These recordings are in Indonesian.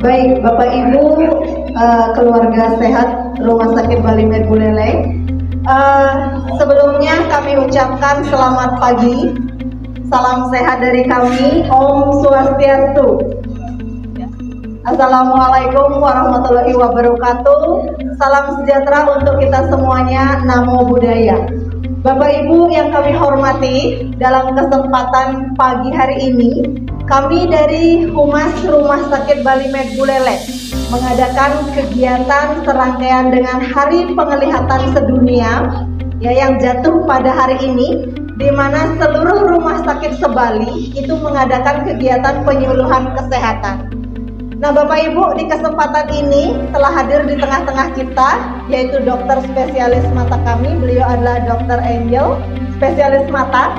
Baik, Bapak Ibu, keluarga sehat Rumah Sakit Bali Med Buleleng. Sebelumnya kami ucapkan selamat pagi, salam sehat dari kami, Om Swastiastu. Assalamualaikum warahmatullahi wabarakatuh. Salam sejahtera untuk kita semuanya. Namo Buddhaya. Bapak Ibu yang kami hormati, dalam kesempatan pagi hari ini, kami dari Humas Rumah Sakit Bali Med Buleleng mengadakan kegiatan serangkaian dengan Hari Penglihatan Sedunia yang jatuh pada hari ini, di mana seluruh rumah sakit se-Bali itu mengadakan kegiatan penyuluhan kesehatan. Nah, Bapak Ibu, di kesempatan ini telah hadir di tengah-tengah kita, yaitu dokter spesialis mata kami. Beliau adalah Dr. Angel, spesialis mata.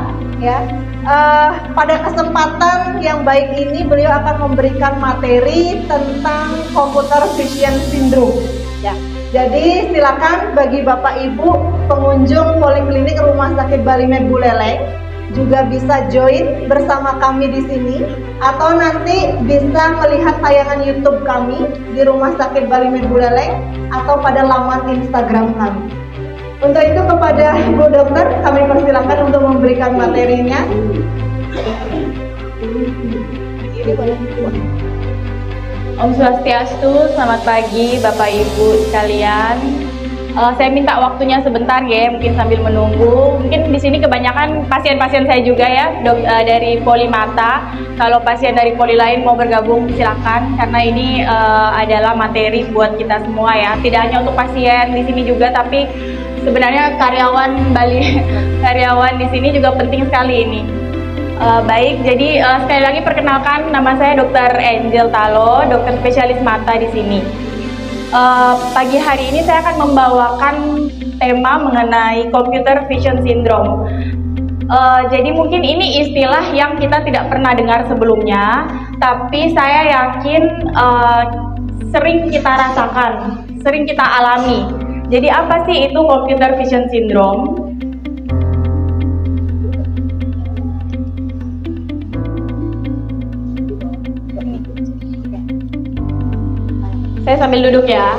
Pada kesempatan yang baik ini, beliau akan memberikan materi tentang computer vision syndrome. Jadi silakan bagi Bapak Ibu pengunjung Poliklinik Rumah Sakit Bali Med Buleleng juga bisa join bersama kami di sini, atau nanti bisa melihat tayangan YouTube kami di Rumah Sakit Bali Med Buleleng atau pada laman Instagram kami. Untuk itu kepada Ibu Dokter kami persilakan untuk memberikan materinya. Om Swastiastu, selamat pagi Bapak Ibu sekalian. Saya minta waktunya sebentar ya, mungkin sambil menunggu. Mungkin di sini kebanyakan pasien-pasien saya juga ya, dari poli mata. Kalau pasien dari poli lain mau bergabung silakan, karena ini adalah materi buat kita semua ya. Tidak hanya untuk pasien di sini juga, tapi sebenarnya karyawan Bali, karyawan di sini juga penting sekali ini. Baik, jadi sekali lagi perkenalkan, nama saya Dr. Angel Talo, dokter spesialis mata di sini. Pagi hari ini saya akan membawakan tema mengenai computer vision syndrome. Jadi mungkin ini istilah yang kita tidak pernah dengar sebelumnya, tapi saya yakin sering kita rasakan, sering kita alami. Jadi apa sih itu computer vision syndrome? Saya sambil duduk ya.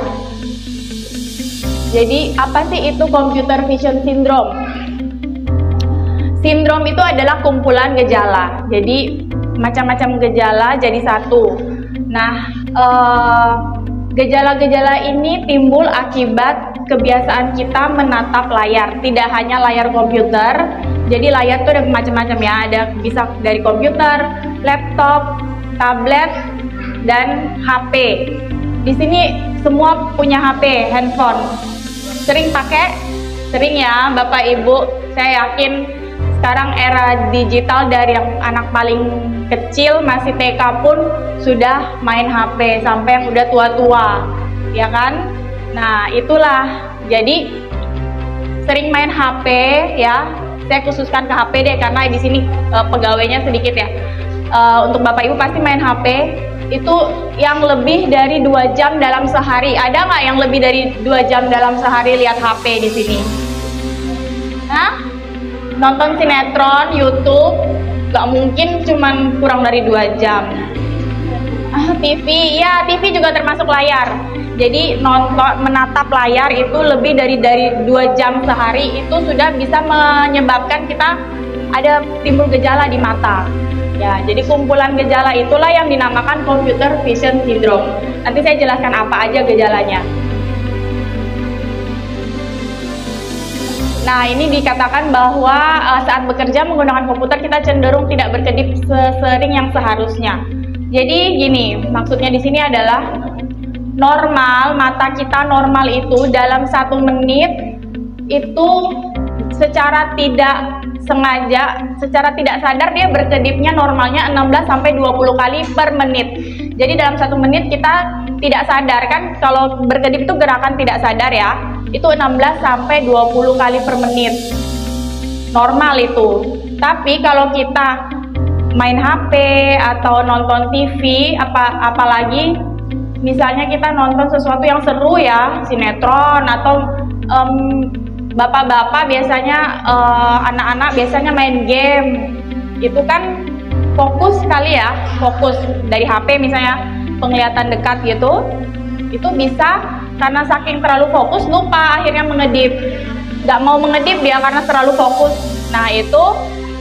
Jadi apa sih itu computer vision syndrome? Sindrom itu adalah kumpulan gejala. Jadi macam-macam gejala jadi satu. Nah, gejala-gejala ini timbul akibat kebiasaan kita menatap layar. Tidak hanya layar komputer. Jadi layar itu ada macam-macam ya. Ada bisa dari komputer, laptop, tablet, dan HP. Di sini semua punya HP, handphone. Sering pakai? Sering ya, Bapak Ibu. Saya yakin sekarang era digital, dari yang anak paling kecil masih TK pun sudah main HP, sampai yang udah tua-tua, ya kan? Nah, itulah. Jadi sering main HP ya. Saya khususkan ke HP deh, karena di sini pegawainya sedikit ya. Untuk Bapak Ibu pasti main HP. Itu yang lebih dari 2 jam dalam sehari. Ada nggak yang lebih dari 2 jam dalam sehari lihat HP di sini? Hah? Nonton sinetron, YouTube, nggak mungkin cuman kurang dari 2 jam. TV, ya TV juga termasuk layar. Jadi nonton, menatap layar itu lebih dari 2 jam sehari, itu sudah bisa menyebabkan kita ada timbul gejala di mata. Ya, jadi kumpulan gejala itulah yang dinamakan computer vision syndrome. Nanti saya jelaskan apa aja gejalanya. Nah, ini dikatakan bahwa saat bekerja menggunakan komputer kita cenderung tidak berkedip sesering yang seharusnya. Jadi gini, maksudnya di sini adalah normal, mata kita normal itu dalam 1 menit itu secara tidak sengaja, secara tidak sadar dia berkedipnya normalnya 16-20 kali per menit. Jadi dalam 1 menit kita tidak sadar kan, kalau berkedip itu gerakan tidak sadar ya, itu 16-20 kali per menit. Normal itu. Tapi kalau kita main HP atau nonton TV, apalagi misalnya kita nonton sesuatu yang seru ya, sinetron atau bapak-bapak biasanya, anak-anak biasanya main game, itu kan fokus sekali ya, fokus dari HP misalnya penglihatan dekat gitu, itu bisa karena saking terlalu fokus lupa akhirnya mengedip. Nggak mau mengedip dia karena terlalu fokus. Nah itu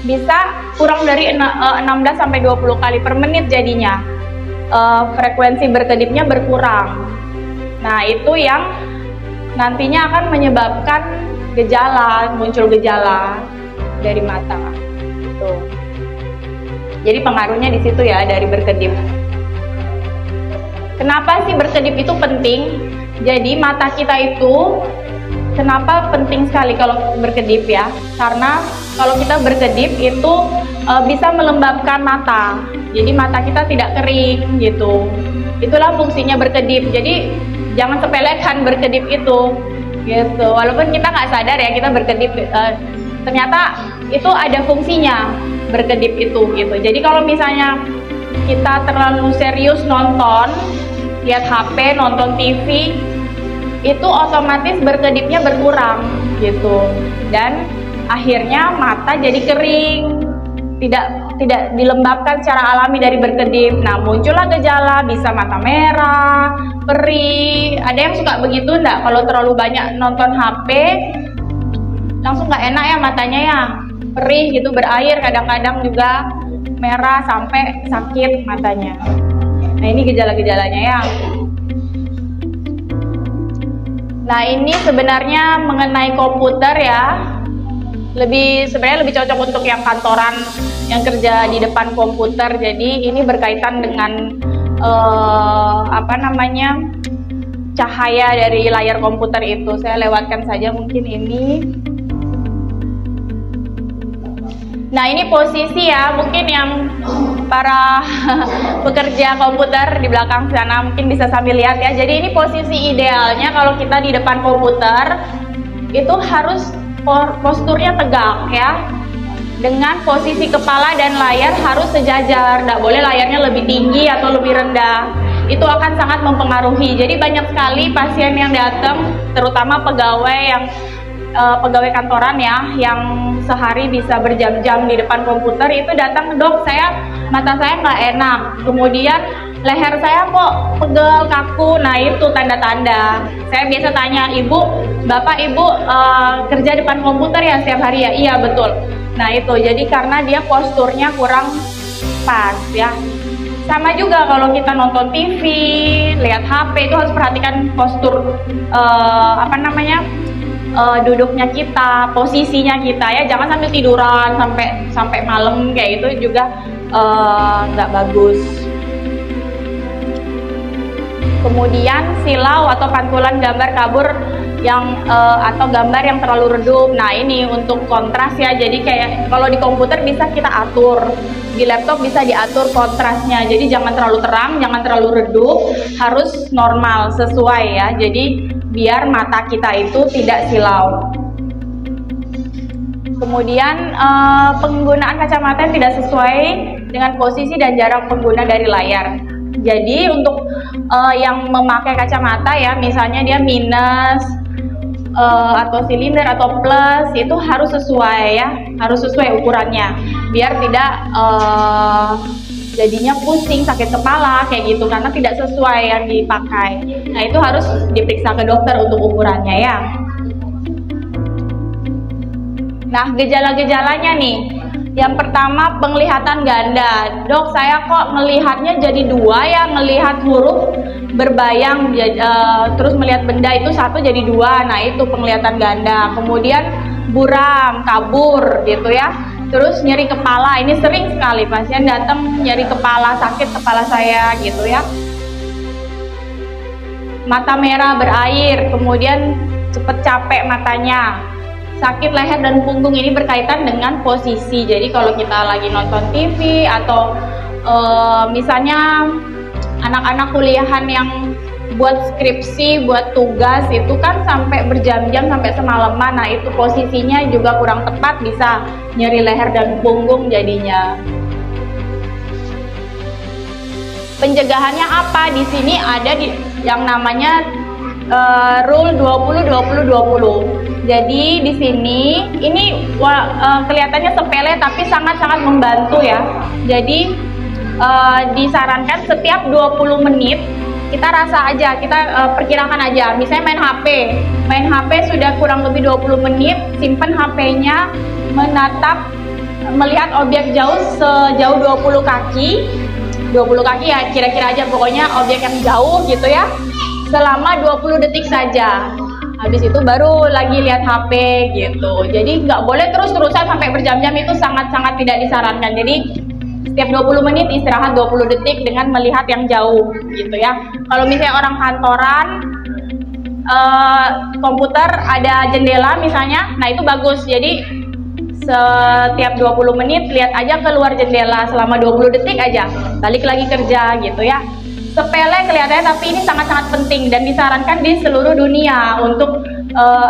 bisa kurang dari 16-20 kali per menit jadinya. Frekuensi berkedipnya berkurang. Nah itu yang nantinya akan menyebabkan muncul gejala dari mata. Tuh. Jadi pengaruhnya di situ ya dari berkedip. Kenapa sih berkedip itu penting? Jadi mata kita itu kenapa penting sekali kalau berkedip ya? Karena kalau kita berkedip itu bisa melembabkan mata. Jadi mata kita tidak kering gitu. Itulah fungsinya berkedip. Jadi jangan sepelekan berkedip itu. Gitu. Walaupun kita nggak sadar ya kita berkedip, ternyata itu ada fungsinya berkedip itu gitu. Jadi kalau misalnya kita terlalu serius nonton, lihat HP, nonton TV, itu otomatis berkedipnya berkurang gitu, dan akhirnya mata jadi kering, tidak dilembabkan secara alami dari berkedip. Nah muncullah gejala, bisa mata merah, perih. Ada yang suka begitu enggak? Kalau terlalu banyak nonton HP langsung nggak enak ya matanya ya, perih gitu, berair, kadang-kadang juga merah sampai sakit matanya. Nah ini gejala-gejalanya ya. Nah ini sebenarnya mengenai komputer ya, sebenarnya lebih cocok untuk yang kantoran yang kerja di depan komputer. Jadi ini berkaitan dengan cahaya dari layar komputer itu. Saya lewatkan saja mungkin ini. Nah ini posisi ya, mungkin yang para pekerja komputer di belakang sana mungkin bisa sambil lihat ya. Jadi ini posisi idealnya kalau kita di depan komputer itu harus posturnya tegak ya, dengan posisi kepala dan layar harus sejajar, tidak boleh layarnya lebih tinggi atau lebih rendah. Itu akan sangat mempengaruhi. Jadi banyak sekali pasien yang datang, terutama pegawai kantoran ya, yang sehari bisa berjam-jam di depan komputer, itu datang, dok mata saya nggak enak, kemudian leher saya kok pegel, kaku. Nah itu tanda-tanda. Saya biasa tanya, bapak ibu kerja depan komputer ya setiap hari ya? Iya betul. Nah itu jadi karena dia posturnya kurang pas ya. Sama juga kalau kita nonton TV, lihat HP, itu harus perhatikan postur duduknya kita, posisinya kita ya, jangan sambil tiduran sampai malam kayak itu juga nggak bagus. Kemudian silau atau pantulan gambar kabur atau gambar yang terlalu redup. Nah ini untuk kontras ya, jadi kayak kalau di komputer bisa kita atur, di laptop bisa diatur kontrasnya, jadi jangan terlalu terang, jangan terlalu redup, harus normal sesuai ya, jadi biar mata kita itu tidak silau. Kemudian penggunaan kacamata yang tidak sesuai dengan posisi dan jarak pengguna dari layar. Jadi untuk yang memakai kacamata ya, misalnya dia minus atau silinder atau plus, itu harus sesuai ya, harus sesuai ukurannya, biar tidak jadinya pusing, sakit kepala kayak gitu karena tidak sesuai yang dipakai. Nah itu harus diperiksa ke dokter untuk ukurannya ya. Nah gejala-gejalanya nih, yang pertama penglihatan ganda. Dok saya kok melihatnya jadi dua ya, melihat huruf berbayang terus melihat benda itu satu jadi dua. Nah itu penglihatan ganda. Kemudian buram, kabur gitu ya. Terus nyeri kepala, ini sering sekali pasien datang nyeri kepala, sakit kepala saya gitu ya. Mata merah berair, kemudian cepet capek matanya. Sakit leher dan punggung, ini berkaitan dengan posisi. Jadi kalau kita lagi nonton TV atau misalnya anak-anak kuliahan yang buat skripsi, buat tugas itu kan sampai berjam-jam, sampai semalaman. Nah itu posisinya juga kurang tepat, bisa nyeri leher dan punggung jadinya. Pencegahannya apa? Di sini ada yang namanya rule 20-20-20. Jadi di sini ini kelihatannya sepele tapi sangat-sangat membantu ya. Jadi disarankan setiap 20 menit kita rasa aja, kita perkirakan aja. Misalnya main HP sudah kurang lebih 20 menit, simpan HP-nya, melihat objek jauh sejauh 20 kaki ya, kira-kira aja pokoknya objek yang jauh gitu ya, selama 20 detik saja. Habis itu baru lagi lihat HP gitu. Jadi nggak boleh terus-terusan sampai berjam-jam, itu sangat-sangat tidak disarankan. Jadi setiap 20 menit istirahat 20 detik dengan melihat yang jauh gitu ya. Kalau misalnya orang kantoran, komputer ada jendela misalnya, nah itu bagus. Jadi setiap 20 menit lihat aja keluar jendela selama 20 detik aja, balik lagi kerja gitu ya. Sepele kelihatannya, tapi ini sangat-sangat penting dan disarankan di seluruh dunia untuk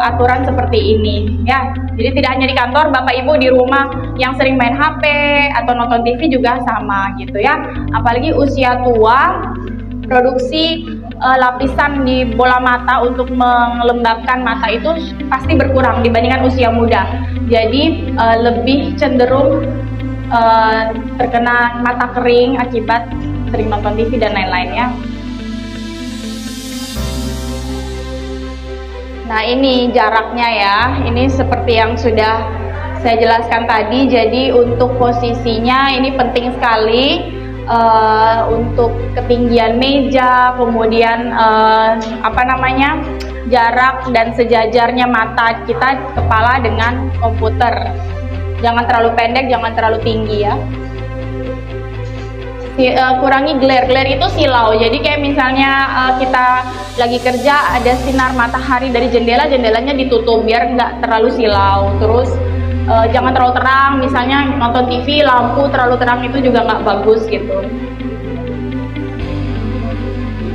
aturan seperti ini ya. Jadi tidak hanya di kantor, Bapak Ibu di rumah yang sering main HP atau nonton TV juga sama gitu ya. Apalagi usia tua, produksi lapisan di bola mata untuk melembabkan mata itu pasti berkurang dibandingkan usia muda. Jadi lebih cenderung terkena mata kering akibat sering nonton TV dan lain-lainnya. Nah ini jaraknya ya, ini seperti yang sudah saya jelaskan tadi. Jadi untuk posisinya ini penting sekali, untuk ketinggian meja, kemudian jarak dan sejajarnya mata kita kepala dengan komputer. Jangan terlalu pendek, jangan terlalu tinggi ya. Kurangi glare itu silau. Jadi kayak misalnya kita lagi kerja, ada sinar matahari dari jendelanya ditutup biar nggak terlalu silau. Terus jangan terlalu terang, misalnya nonton TV lampu terlalu terang itu juga nggak bagus gitu.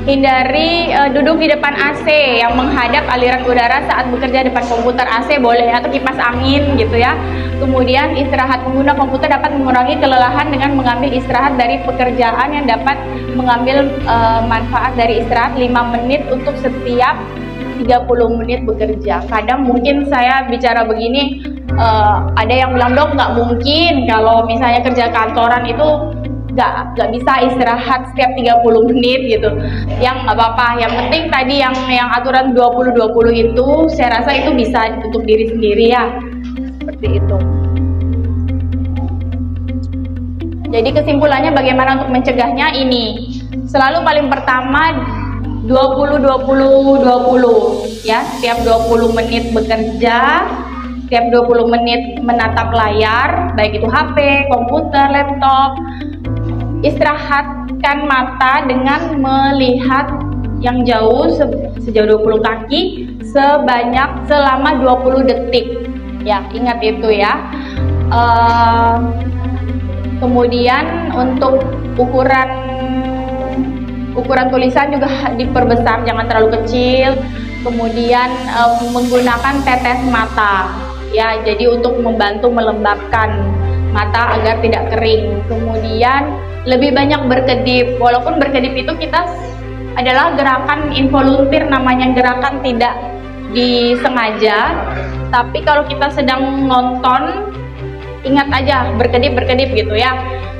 Hindari duduk di depan AC yang menghadap aliran udara saat bekerja depan komputer. AC boleh, atau kipas angin gitu ya. Kemudian istirahat, pengguna komputer dapat mengurangi kelelahan dengan mengambil istirahat dari pekerjaan yang dapat mengambil manfaat dari istirahat 5 menit untuk setiap 30 menit bekerja. Kadang mungkin saya bicara begini, ada yang bilang, dok nggak mungkin kalau misalnya kerja kantoran itu nggak bisa istirahat setiap 30 menit gitu. Yang nggak apa-apa, yang penting tadi yang aturan 20-20 itu saya rasa itu bisa untuk diri sendiri ya, seperti itu. Jadi kesimpulannya bagaimana untuk mencegahnya, ini selalu paling pertama 20-20-20 ya, setiap 20 menit bekerja, setiap 20 menit menatap layar, baik itu HP, komputer, laptop. Istirahatkan mata dengan melihat yang jauh sejauh 20 kaki selama 20 detik ya, ingat itu ya. Kemudian untuk ukuran tulisan juga diperbesar, jangan terlalu kecil. Kemudian menggunakan tetes mata ya, jadi untuk membantu melembabkan mata agar tidak kering. Kemudian lebih banyak berkedip, walaupun berkedip itu kita adalah gerakan involunteer, namanya gerakan tidak disengaja. Tapi kalau kita sedang nonton, ingat aja berkedip gitu ya,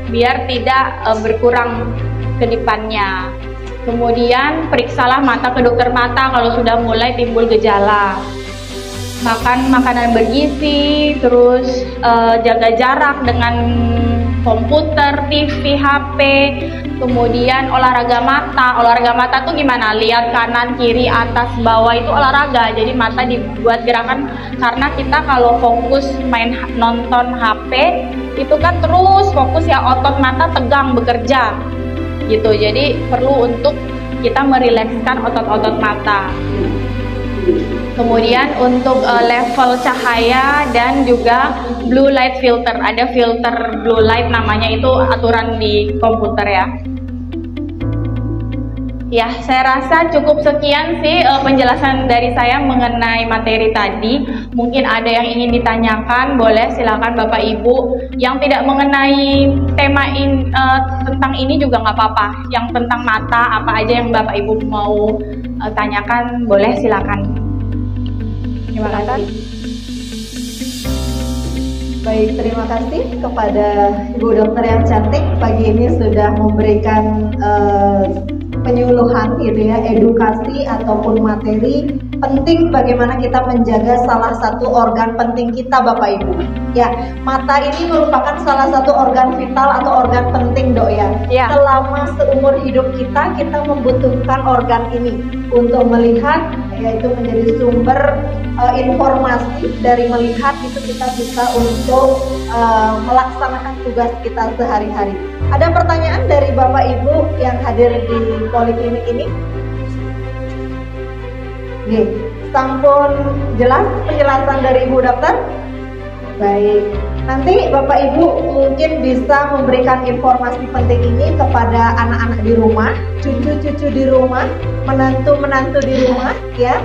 biar tidak berkurang kedipannya. Kemudian periksalah mata ke dokter mata kalau sudah mulai timbul gejala. Makan makanan bergizi, terus jaga jarak dengan komputer, TV, HP. Kemudian olahraga mata tuh gimana? Lihat kanan, kiri, atas, bawah, itu olahraga. Jadi mata dibuat gerakan, karena kita kalau fokus nonton HP itu kan terus fokus ya, otot mata tegang bekerja gitu. Jadi perlu untuk kita merilekskan otot-otot mata. Kemudian untuk level cahaya dan juga blue light filter, ada filter blue light namanya, itu aturan di komputer ya. Ya, saya rasa cukup sekian sih penjelasan dari saya mengenai materi tadi. Mungkin ada yang ingin ditanyakan, boleh silakan Bapak Ibu. Yang tidak mengenai tema tentang ini juga nggak apa-apa. Yang tentang mata, apa aja yang Bapak Ibu mau tanyakan, boleh silakan. Terima kasih. Baik, terima kasih kepada Ibu Dokter yang cantik pagi ini sudah memberikan penyuluhan gitu ya, edukasi ataupun materi penting bagaimana kita menjaga salah satu organ penting kita Bapak Ibu. Ya, mata ini merupakan salah satu organ vital atau organ penting Dok ya. Selama seumur hidup kita membutuhkan organ ini untuk melihat, yaitu menjadi sumber informasi. Dari melihat itu kita bisa untuk melaksanakan tugas kita sehari-hari. Ada pertanyaan dari Bapak Ibu yang hadir di poliklinik ini? Oke, sampun jelas penjelasan dari Ibu Dokter? Baik, nanti Bapak Ibu mungkin bisa memberikan informasi penting ini kepada anak-anak di rumah, cucu-cucu di rumah, menantu-menantu di rumah ya,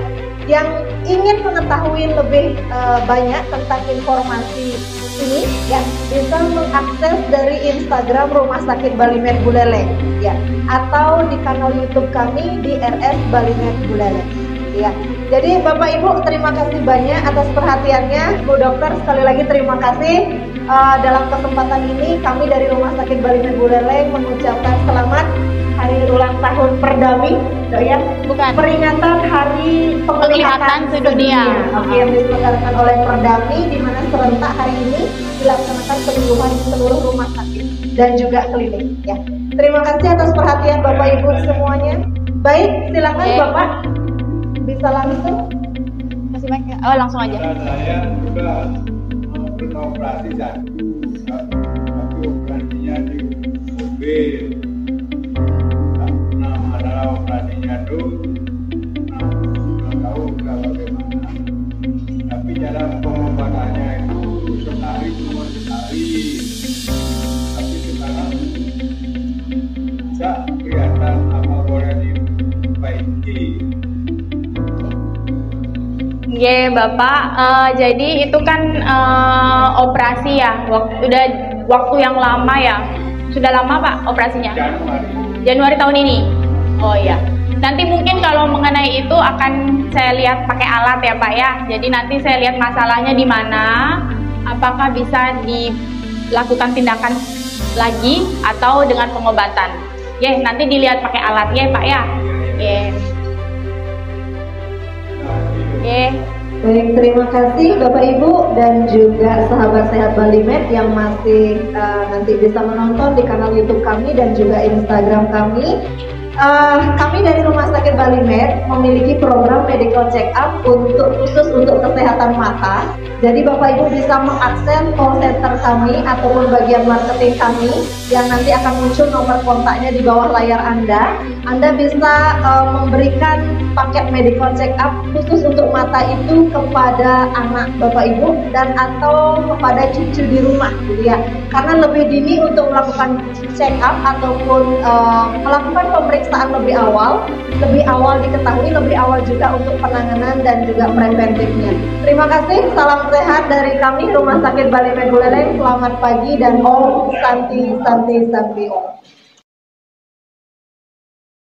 yang ingin mengetahui lebih banyak tentang informasi ini ya, bisa mengakses dari Instagram Rumah Sakit Balimed Buleleng ya, atau di kanal YouTube kami di RS Balimed Buleleng ya. Jadi Bapak Ibu terima kasih banyak atas perhatiannya. Bu Dokter sekali lagi terima kasih. Dalam kesempatan ini kami dari Rumah Sakit Balimed Buleleng mengucapkan selamat hari ulang tahun Perdami, ya, bukan, peringatan Hari Penglihatan Sedunia. Oke, yang diselenggarakan oleh Perdami, di mana serentak hari ini dilaksanakan penyuluhan di seluruh rumah sakit dan juga klinik. Ya, terima kasih atas perhatian Bapak Ibu semuanya. Baik, silakan Bapak bisa langsung. Masih baik? Oh, langsung aja. Saya juga beroperasi tapi operasinya di mobil. Operasinya dulu, nggak tahu nggak bagaimana. Tapi cara pengobatannya itu sekali cuma sekali. Tapi sekarang bisa kelihatan apa boleh diperbaiki. Oke Bapak, jadi itu kan operasi ya, waktu yang lama ya. Sudah lama Pak operasinya? Januari tahun ini. Oh iya, nanti mungkin kalau mengenai itu akan saya lihat pakai alat ya Pak ya. Jadi nanti saya lihat masalahnya di mana, apakah bisa dilakukan tindakan lagi atau dengan pengobatan. Nanti dilihat pakai alat ya Pak ya. Baik, terima kasih Bapak Ibu dan juga sahabat sehat Balimed yang masih nanti bisa menonton di kanal YouTube kami dan juga Instagram kami. Kami dari Rumah Sakit Balimed memiliki program medical check up khusus untuk kesehatan mata. Jadi Bapak Ibu bisa mengakses call center kami ataupun bagian marketing kami yang nanti akan muncul nomor kontaknya di bawah layar Anda. Anda bisa memberikan paket medical check up khusus untuk mata itu kepada anak Bapak Ibu dan atau kepada cucu di rumah gitu ya. Karena lebih dini untuk melakukan check up ataupun melakukan pemeriksaan lebih awal diketahui, lebih awal juga untuk penanganan dan juga preventifnya. Terima kasih, salam sehat dari kami Rumah Sakit Balimed Buleleng. Selamat pagi dan Om Santi Santi Santi Om.